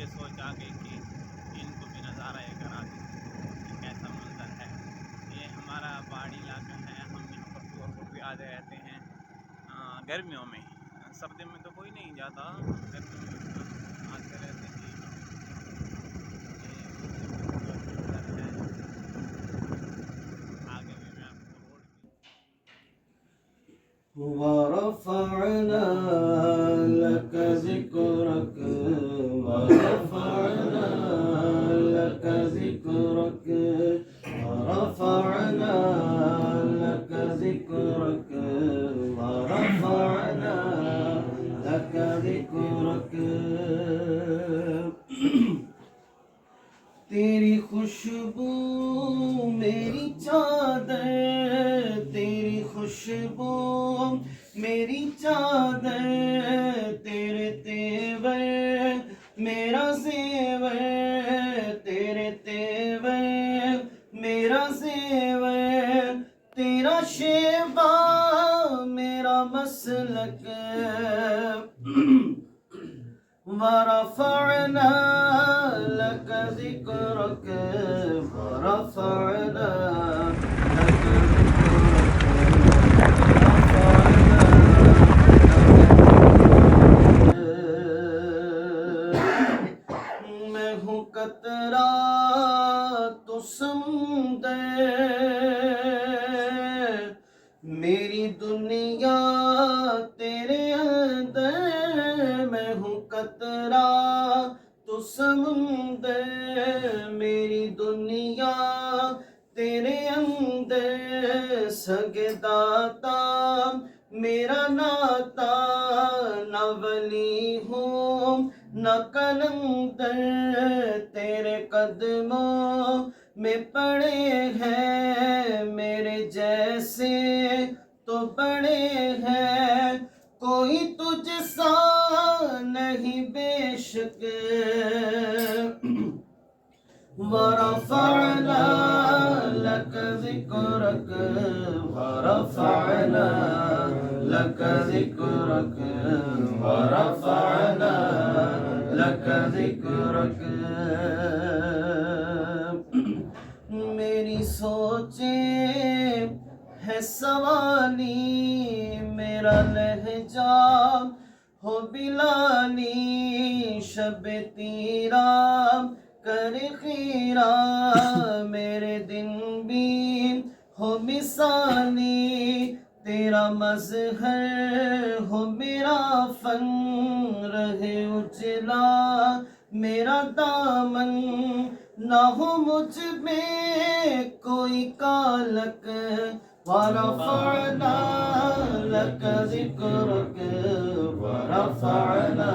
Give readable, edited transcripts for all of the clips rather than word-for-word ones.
یہ سوچ آ گئی کہ ان کو بھی نظارہ یہ کرا دیں کہ کیسا منظر ہے۔ یہ ہمارا پہاڑی علاقہ ہے، ہم یہاں پر دور کو بھی آتے رہتے ہیں گرمیوں میں، سردی میں تو کوئی نہیں جاتا، گرمیوں میں آتے رہتے ہیں۔ آگے بھی میں آپ کو روڈ ورفعنا لك ذكرك ورفعنا لك ذكرك ورفعنا لك ذكرك ورفعنا لك ذكرك تیری خوشبو میری چادر، تیری خوشبو میری چادر، تیرے تیور میرا زیور، تیرے تیور میرا زیور، تیرا شیوا میرا مسلک، ورفعنا لك ذكرك ورفعنا لك ذكرك میں ہوں قطرہ تو سمندر، میری دنیا تیرے اندر، میں ہوں قطرہ تو سمندر، میری دنیا تیرے اندر، سگ داتا میرا ناتا، نہ ولی ہوں نہ کلندر، تیرے قدموں میں پڑے ہیں میرے جیسے تو بڑے ہیں، کوئی تجھ سا نہیں بے شک، ورفعنا لك ذكرك ورفعنا لك ذكرك ورفعنا لك ذكرك میری سوچیں ہے سوالی، میرا لہجہ ہو بلالی، شب تیرا کر خیرہ، میرے دن بھی ہو مثالی، تیرا مظہر ہو میرا فن، رہے اجلا میرا دامن، نہ ہو مجھ میں کوئی کالک، ورفعنا لك ذكرك ورفعنا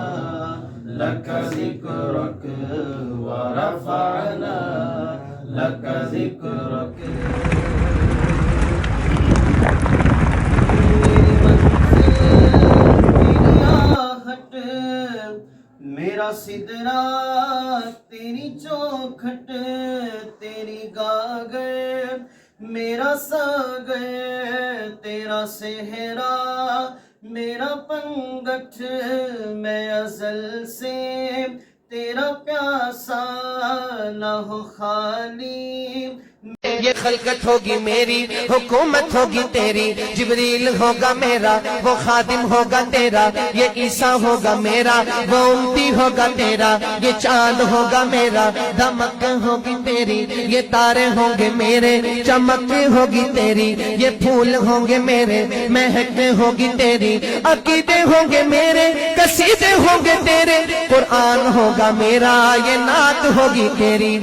لك ذكرك ورفعنا لك ذكرك میری منزل تیری آہٹ، میرا سدرا تیری چوکھٹ، تیری گاگر میرا ساگر، تیرا صحرا میرا پنگٹھ، میں ازل سے تیرا پیاسا، نہ ہو خالی یہ خلقت ہوگی میری، حکومت ہوگی تیری، جبریل ہوگا میرا، وہ خادم ہوگا تیرا، یہ عیسیٰ ہوگا میرا، وہ امتی ہوگا تیرا، یہ چاند ہوگا میرا، دمک ہوگی تیری، یہ تارے ہوں گے میرے، چمک ہوگی تیری، یہ پھول ہوں گے میرے، مہک ہوگی تیری، عقیدے ہوں گے میرے، قصیدے ہوں گے تیرے، قرآن ہوگا میرا، یہ نعت ہوگی تیری۔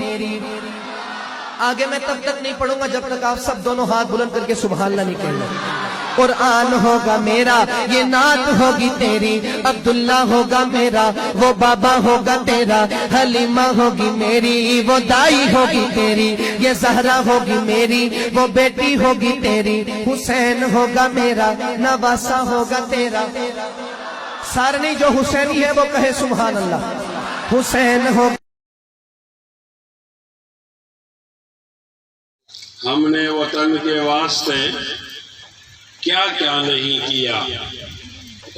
آگے میں تب تک نہیں پڑھوں گا جب تک آپ سب دونوں ہاتھ بلند کر کے سبحان اللہ نہیں کہنا۔ قرآن ہوگا میرا، یہ نعت ہوگی تیری، عبداللہ ہوگا میرا، وہ بابا ہوگا تیرا، حلیمہ ہوگی میری، وہ دائی ہوگی تیری، یہ زہرا ہوگی میری، وہ بیٹی ہوگی تیری، حسین ہوگا میرا، نواسہ ہوگا تیرا۔ سارنی جو حسینی ہے وہ کہے سبحان اللہ۔ حسین ہوگا۔ ہم نے وطن کے واسطے کیا کیا نہیں کیا،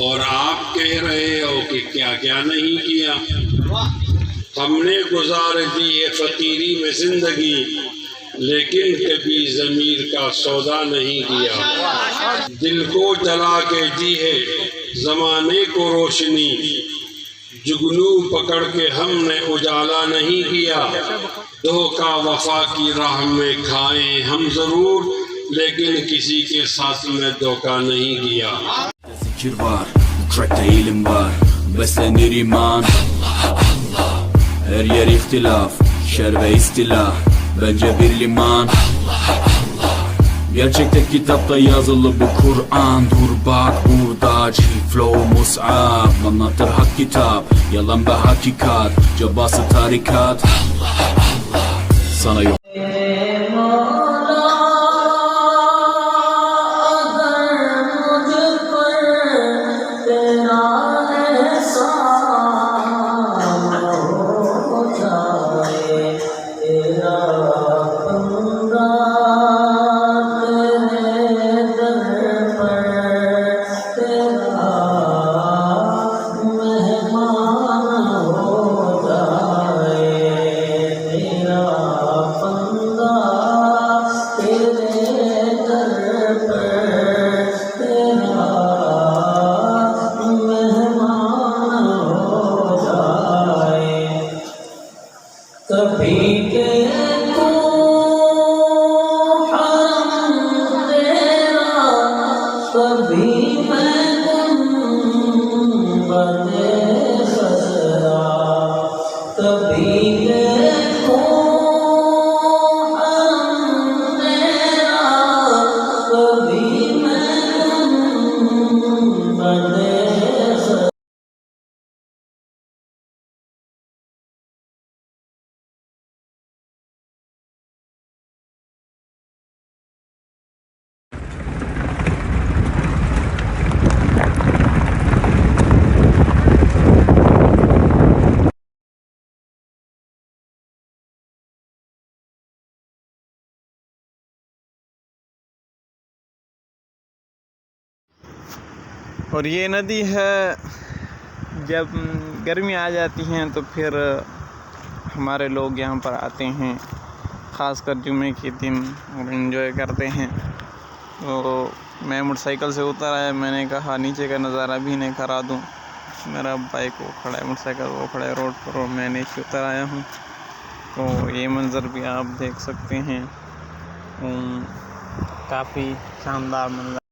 اور آپ کہہ رہے ہو کہ کیا کیا نہیں کیا۔ ہم نے گزار دی ہے فقیری میں زندگی، لیکن کبھی ضمیر کا سودا نہیں کیا۔ دل کو جلا کے دی ہے زمانے کو روشنی، جگنو پکڑ کے ہم نے اجالا نہیں کیا۔ دھوکہ وفا کی راہ میں کھائیں ہم ضرور، لیکن کسی کے ساتھ میں دھوکہ نہیں کیا۔ Zikir var, bu trackte ilim var, beslenir iman. Her yer ihtilaf, şer ve istila, bence bir liman. Gerçekte kitapta yazılı bu Kur'an. Dur bak burada flow mus'ab, anlatır hak kitap, yalan ve hakikat, cabası tarikat. Sana yok کبھی دیکھو حرم تیرا، کبھی میں گنبد خضرا، کبھی دیکھو حرم تیرا، کبھی میں گنبد خضرا۔ اور یہ ندی ہے، جب گرمی آ جاتی ہیں تو پھر ہمارے لوگ یہاں پر آتے ہیں، خاص کر جمعے کے دن، اور انجوائے کرتے ہیں۔ تو میں موٹر سائیکل سے اتر آیا، میں نے کہا نیچے کا نظارہ بھی نہیں کرا دوں۔ میرا بائک وہ کھڑا ہے، موٹر سائیکل وہ کھڑا ہے روڈ پر، اور میں نیچے اتر آیا ہوں۔ تو یہ منظر بھی آپ دیکھ سکتے ہیں، کافی شاندار منظر۔